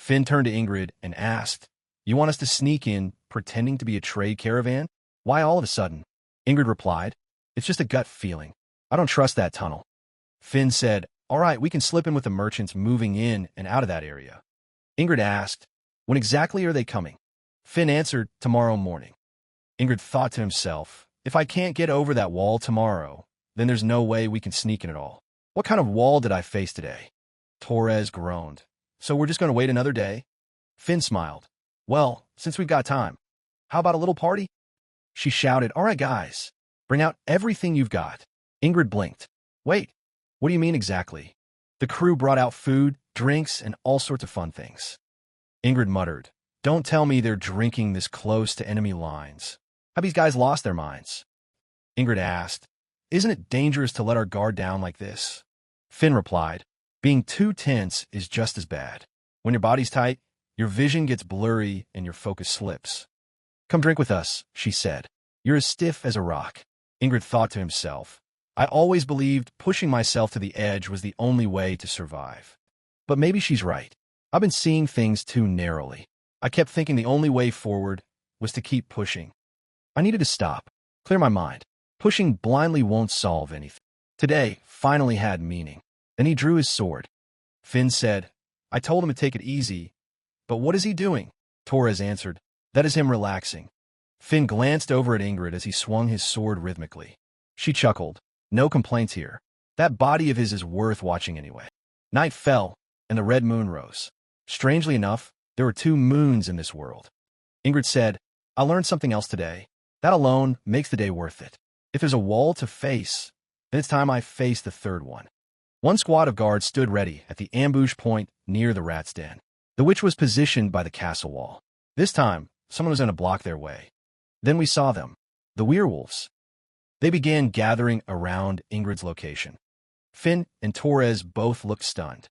Finn turned to Ingrid and asked, "You want us to sneak in, pretending to be a trade caravan? Why all of a sudden?" Ingrid replied, "It's just a gut feeling. I don't trust that tunnel." Finn said, "All right, we can slip in with the merchants moving in and out of that area." Ingrid asked, "When exactly are they coming?" Finn answered, "Tomorrow morning." Ingrid thought to himself, "If I can't get over that wall tomorrow, then there's no way we can sneak in at all. What kind of wall did I face today?" Torres groaned. "So we're just going to wait another day?" Finn smiled. "Well, since we've got time, how about a little party?" She shouted, "All right, guys, bring out everything you've got." Ingrid blinked. "Wait, what do you mean exactly?" The crew brought out food, drinks, and all sorts of fun things. Ingrid muttered, "Don't tell me they're drinking this close to enemy lines. Have these guys lost their minds?" Ingrid asked, "Isn't it dangerous to let our guard down like this?" Finn replied, "Being too tense is just as bad. When your body's tight, your vision gets blurry and your focus slips." "Come drink with us," she said. "You're as stiff as a rock." Ingrid thought to himself, "I always believed pushing myself to the edge was the only way to survive. But maybe she's right. I've been seeing things too narrowly. I kept thinking the only way forward was to keep pushing. I needed to stop, clear my mind. Pushing blindly won't solve anything." Today finally had meaning. Then he drew his sword. Finn said, "I told him to take it easy, but what is he doing?" Torres answered, "That is him relaxing." Finn glanced over at Ingrid as he swung his sword rhythmically. She chuckled. "No complaints here. That body of his is worth watching anyway." Night fell, and the red moon rose. Strangely enough, there were two moons in this world. Ingrid said, "I learned something else today. That alone makes the day worth it. If there's a wall to face, then it's time I face the third one." One squad of guards stood ready at the ambush point near the rat's den. The witch was positioned by the castle wall. This time, someone was going to block their way. Then we saw them, the werewolves. They began gathering around Ingrid's location. Finn and Torres both looked stunned.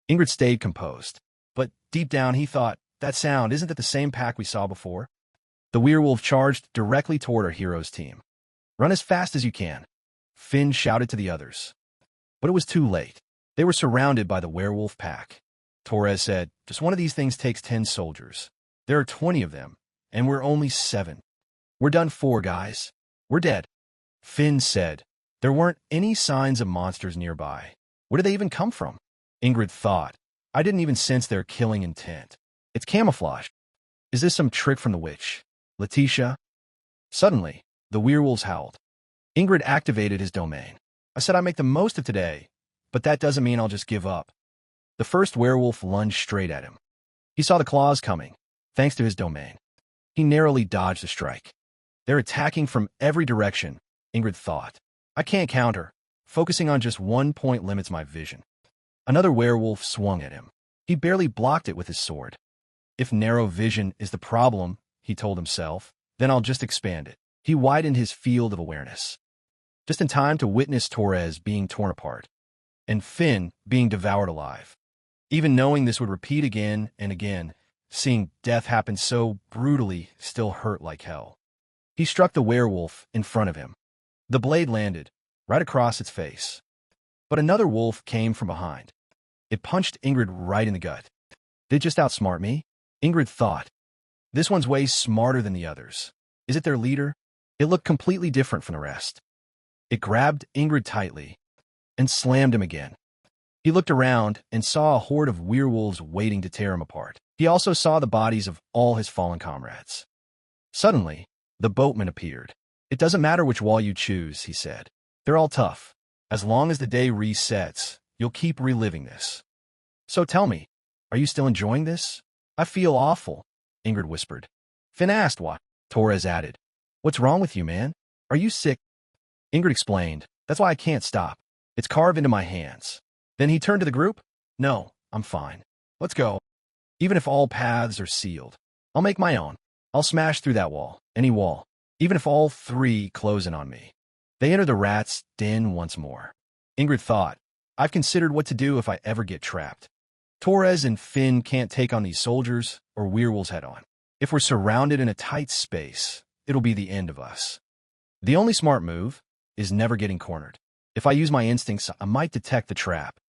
Ingrid stayed composed, but deep down he thought, "That sound, isn't that the same pack we saw before?" The werewolf charged directly toward our hero's team. "Run as fast as you can," Finn shouted to the others. But it was too late. They were surrounded by the werewolf pack. Torres said, "Just one of these things takes 10 soldiers. There are 20 of them, and we're only 7. We're done for, guys. We're dead." Finn said, "There weren't any signs of monsters nearby. Where did they even come from?" Ingrid thought, "I didn't even sense their killing intent. It's camouflage. Is this some trick from the witch? Letitia?" Suddenly, the werewolves howled. Ingrid activated his domain. "I said I make the most of today, but that doesn't mean I'll just give up." The first werewolf lunged straight at him. He saw the claws coming, thanks to his domain. He narrowly dodged the strike. "They're attacking from every direction," Ingrid thought. "I can't counter. Focusing on just one point limits my vision." Another werewolf swung at him. He barely blocked it with his sword. "If narrow vision is the problem," he told himself, "then I'll just expand it." He widened his field of awareness, just in time to witness Torres being torn apart, and Finn being devoured alive. Even knowing this would repeat again and again, seeing death happen so brutally still hurt like hell. He struck the werewolf in front of him. The blade landed right across its face. But another wolf came from behind. It punched Ingrid right in the gut. "Did it just outsmart me?" Ingrid thought. "This one's way smarter than the others. Is it their leader?" It looked completely different from the rest. It grabbed Ingrid tightly and slammed him again. He looked around and saw a horde of werewolves waiting to tear him apart. He also saw the bodies of all his fallen comrades. Suddenly, the boatman appeared. "It doesn't matter which wall you choose," he said. "They're all tough. As long as the day resets, you'll keep reliving this. So tell me, are you still enjoying this?" "I feel awful," Ingrid whispered. Finn asked why. Torres added, "What's wrong with you, man? Are you sick?" Ingrid explained, "That's why I can't stop. It's carved into my hands." Then he turned to the group. "No, I'm fine. Let's go. Even if all paths are sealed, I'll make my own. I'll smash through that wall, any wall, even if all 3 close in on me." They entered the rat's den once more. Ingrid thought, "I've considered what to do if I ever get trapped. Torres and Finn can't take on these soldiers or werewolves head on. If we're surrounded in a tight space, it'll be the end of us. The only smart move is never getting cornered. If I use my instincts, I might detect the trap."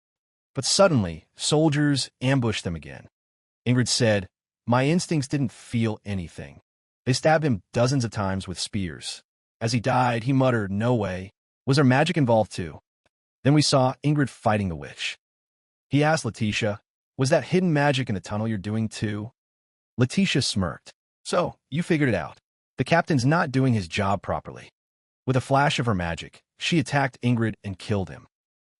But suddenly, soldiers ambushed them again. Ingrid said, my instincts didn't feel anything. They stabbed him dozens of times with spears. As he died, he muttered, no way. Was there magic involved too? Then we saw Ingrid fighting the witch. He asked Letitia, was that hidden magic in the tunnel you're doing too? Letitia smirked. So, you figured it out. The captain's not doing his job properly. With a flash of her magic, she attacked Ingrid and killed him.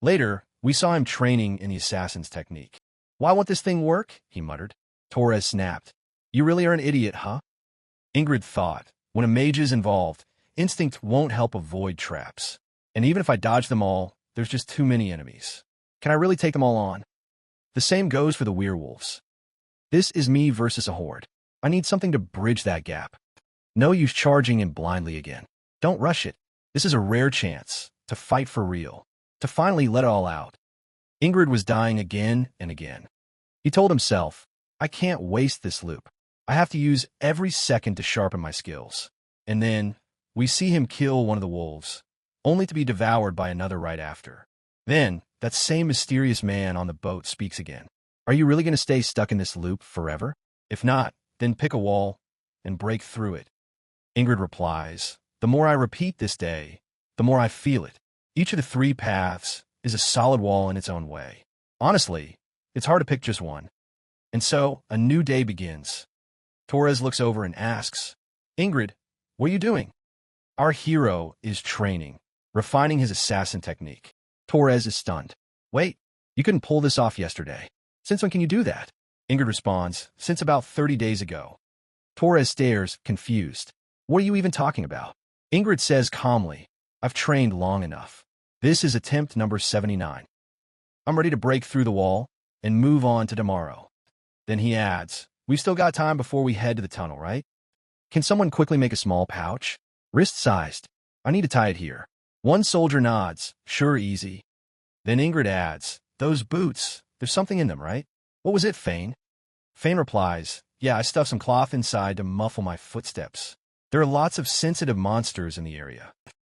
Later, we saw him training in the assassin's technique. Why won't this thing work? He muttered. Torres snapped. You really are an idiot, huh? Ingrid thought, when a mage is involved, instinct won't help avoid traps. And even if I dodge them all, there's just too many enemies. Can I really take them all on? The same goes for the werewolves. This is me versus a horde. I need something to bridge that gap. No use charging in blindly again. Don't rush it. This is a rare chance to fight for real, to finally let it all out. Ingrid was dying again and again. He told himself, I can't waste this loop. I have to use every second to sharpen my skills. And then, we see him kill one of the wolves, only to be devoured by another right after. Then, that same mysterious man on the boat speaks again. Are you really going to stay stuck in this loop forever? If not, then pick a wall and break through it. Ingrid replies, the more I repeat this day, the more I feel it. Each of the three paths is a solid wall in its own way. Honestly, it's hard to pick just one. And so, a new day begins. Torres looks over and asks, Ingrid, what are you doing? Our hero is training, refining his assassin technique. Torres is stunned. Wait, you couldn't pull this off yesterday. Since when can you do that? Ingrid responds, since about 30 days ago. Torres stares, confused. What are you even talking about? Ingrid says calmly, I've trained long enough. This is attempt number 79. I'm ready to break through the wall and move on to tomorrow. Then he adds, we've still got time before we head to the tunnel, right? Can someone quickly make a small pouch? Wrist-sized. I need to tie it here. One soldier nods, sure, easy. Then Ingrid adds, those boots, there's something in them, right? What was it, Fane? Fane replies, yeah, I stuffed some cloth inside to muffle my footsteps. There are lots of sensitive monsters in the area.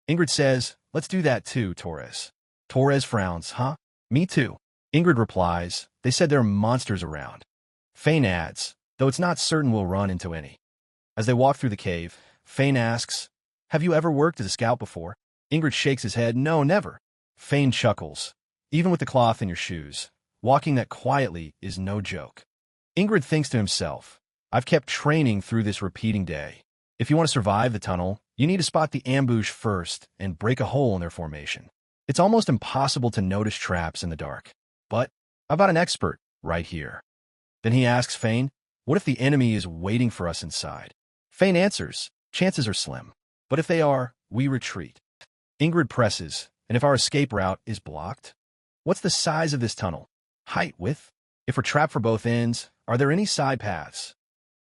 Ingrid says, let's do that too, Torres. Torres frowns, huh? Me too. Ingrid replies, they said there are monsters around. Fane adds, though it's not certain we'll run into any. As they walk through the cave, Fane asks, have you ever worked as a scout before? Ingrid shakes his head, no, never. Fane chuckles, even with the cloth in your shoes, walking that quietly is no joke. Ingrid thinks to himself, I've kept training through this repeating day. If you want to survive the tunnel, you need to spot the ambush first and break a hole in their formation. It's almost impossible to notice traps in the dark. But I've got an expert right here. Then he asks Fane, what if the enemy is waiting for us inside? Fane answers, chances are slim. But if they are, we retreat. Ingrid presses, and if our escape route is blocked? What's the size of this tunnel? Height, width? If we're trapped for both ends, are there any side paths?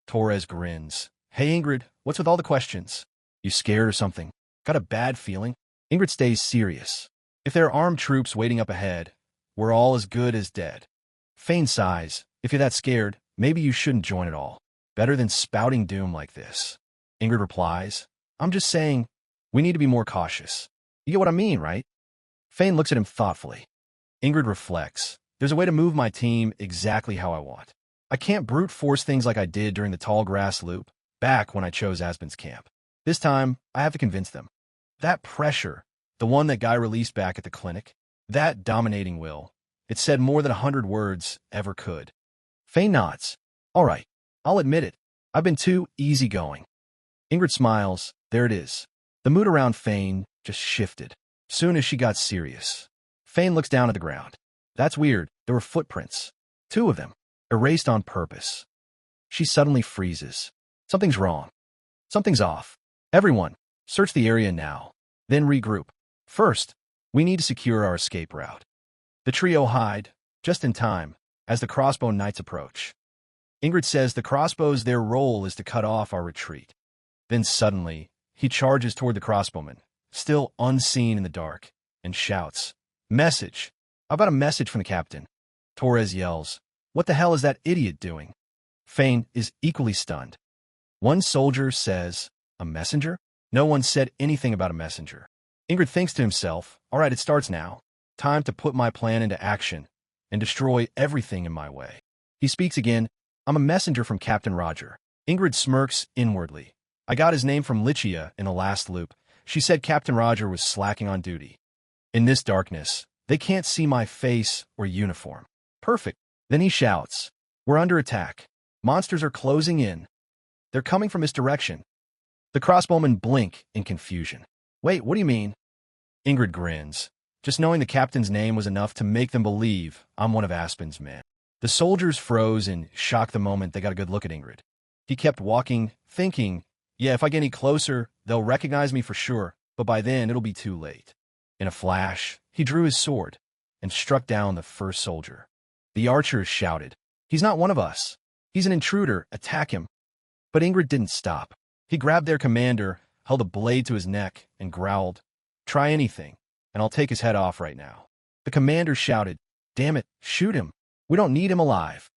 Torres grins. Hey Ingrid, what's with all the questions? You scared or something? Got a bad feeling? Ingrid stays serious. If there are armed troops waiting up ahead, we're all as good as dead. Fane sighs. If you're that scared, maybe you shouldn't join at all. Better than spouting doom like this. Ingrid replies, I'm just saying, we need to be more cautious. You get what I mean, right? Fane looks at him thoughtfully. Ingrid reflects. There's a way to move my team exactly how I want. I can't brute force things like I did during the tall grass loop, back when I chose Aspen's camp. This time, I have to convince them. That pressure, the one that Guy released back at the clinic, that dominating will, it said more than 100 words ever could. Fane nods. All right, I'll admit it. I've been too easygoing. Ingrid smiles. There it is. The mood around Fane just shifted. Soon as she got serious. Fane looks down at the ground. That's weird. There were footprints. 2 of them. Erased on purpose. She suddenly freezes. Something's wrong. Something's off. Everyone, search the area now. Then regroup. First, we need to secure our escape route. The trio hide, just in time, as the crossbow knights approach. Ingrid says the crossbows, their role is to cut off our retreat. Then suddenly, he charges toward the crossbowman, still unseen in the dark, and shouts, Message! I've got a message from the captain. Torres yells, What the hell is that idiot doing? Fane is equally stunned. One soldier says, A messenger? No one said anything about a messenger. Ingrid thinks to himself, All right, it starts now. Time to put my plan into action and destroy everything in my way. He speaks again, I'm a messenger from Captain Roger. Ingrid smirks inwardly. I got his name from Lichia in the last loop. She said Captain Roger was slacking on duty. In this darkness, they can't see my face or uniform. Perfect. Then he shouts. We're under attack. Monsters are closing in. They're coming from this direction. The crossbowmen blink in confusion. Wait, what do you mean? Ingrid grins. Just knowing the captain's name was enough to make them believe I'm one of Aspen's men. The soldiers froze in shock the moment they got a good look at Ingrid. He kept walking, thinking, yeah, if I get any closer, they'll recognize me for sure, but by then it'll be too late. In a flash, he drew his sword and struck down the first soldier. The archers shouted, he's not one of us. He's an intruder. Attack him. But Ingrid didn't stop. He grabbed their commander, held a blade to his neck, and growled, try anything, and I'll take his head off right now. The commander shouted, damn it, shoot him. We don't need him alive.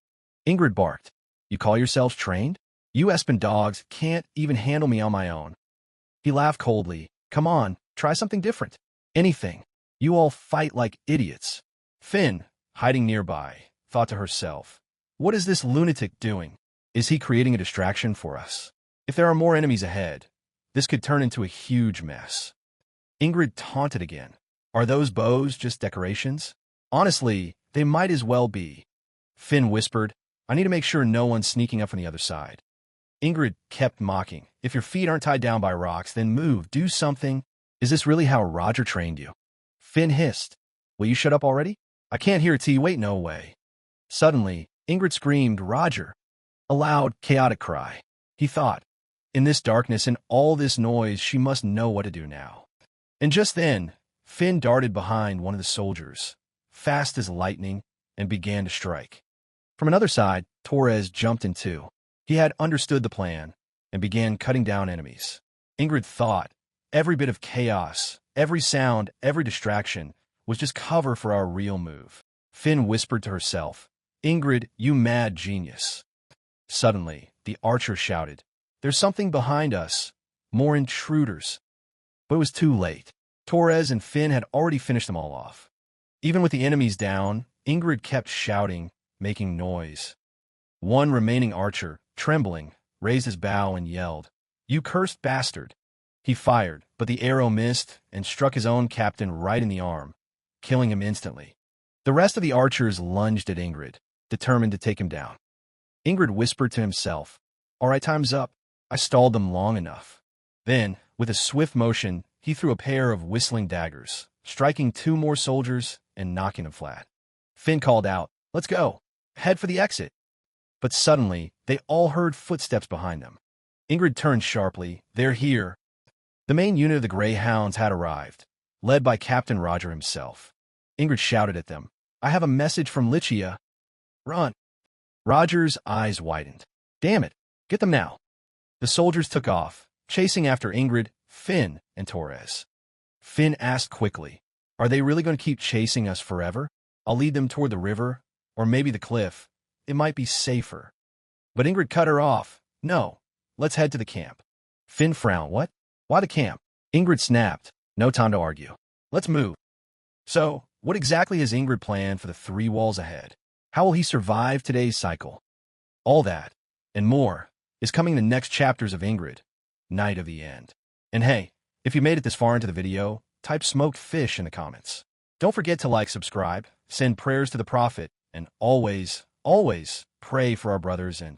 Ingrid barked, you call yourselves trained? You Espen dogs can't even handle me on my own. He laughed coldly. Come on, try something different. Anything. You all fight like idiots. Finn, hiding nearby, thought to herself, what is this lunatic doing? Is he creating a distraction for us? If there are more enemies ahead, this could turn into a huge mess. Ingrid taunted again. Are those bows just decorations? Honestly, they might as well be. Finn whispered, I need to make sure no one's sneaking up from the other side. Ingrid kept mocking. If your feet aren't tied down by rocks, then move, do something. Is this really how Roger trained you? Finn hissed. Will you shut up already? I can't hear T. Wait, no way. Suddenly, Ingrid screamed, Roger. A loud, chaotic cry. He thought, in this darkness and all this noise, she must know what to do now. And just then, Finn darted behind one of the soldiers, fast as lightning, and began to strike. From another side, Torres jumped in too. He had understood the plan and began cutting down enemies. Ingrid thought, every bit of chaos, every sound, every distraction was just cover for our real move. Finn whispered to herself, Ingrid, you mad genius. Suddenly, the archer shouted, there's something behind us, more intruders. But it was too late. Torres and Finn had already finished them all off. Even with the enemies down, Ingrid kept shouting, making noise. One remaining archer, trembling, raised his bow and yelled, you cursed bastard. He fired, but the arrow missed and struck his own captain right in the arm, killing him instantly. The rest of the archers lunged at Ingrid, determined to take him down. Ingrid whispered to himself, all right, time's up. I stalled them long enough. Then, with a swift motion, he threw a pair of whistling daggers, striking two more soldiers and knocking them flat. Finn called out, let's go. Head for the exit. But suddenly, they all heard footsteps behind them. Ingrid turned sharply. They're here. The main unit of the Greyhounds had arrived, led by Captain Roger himself. Ingrid shouted at them, I have a message from Lichia. Run. Roger's eyes widened. Damn it. Get them now. The soldiers took off, chasing after Ingrid, Finn, and Torres. Finn asked quickly, are they really going to keep chasing us forever? I'll lead them toward the river, or maybe the cliff. It might be safer. But Ingrid cut her off. No, let's head to the camp. Finn frowned. What? Why the camp? Ingrid snapped. No time to argue. Let's move. So, what exactly has Ingrid planned for the 3 walls ahead? How will he survive today's cycle? All that, and more, is coming in the next chapters of Ingrid, Night of the End. And hey, if you made it this far into the video, type smoked fish in the comments. Don't forget to like, subscribe, send prayers to the prophet, and always, always pray for our brothers and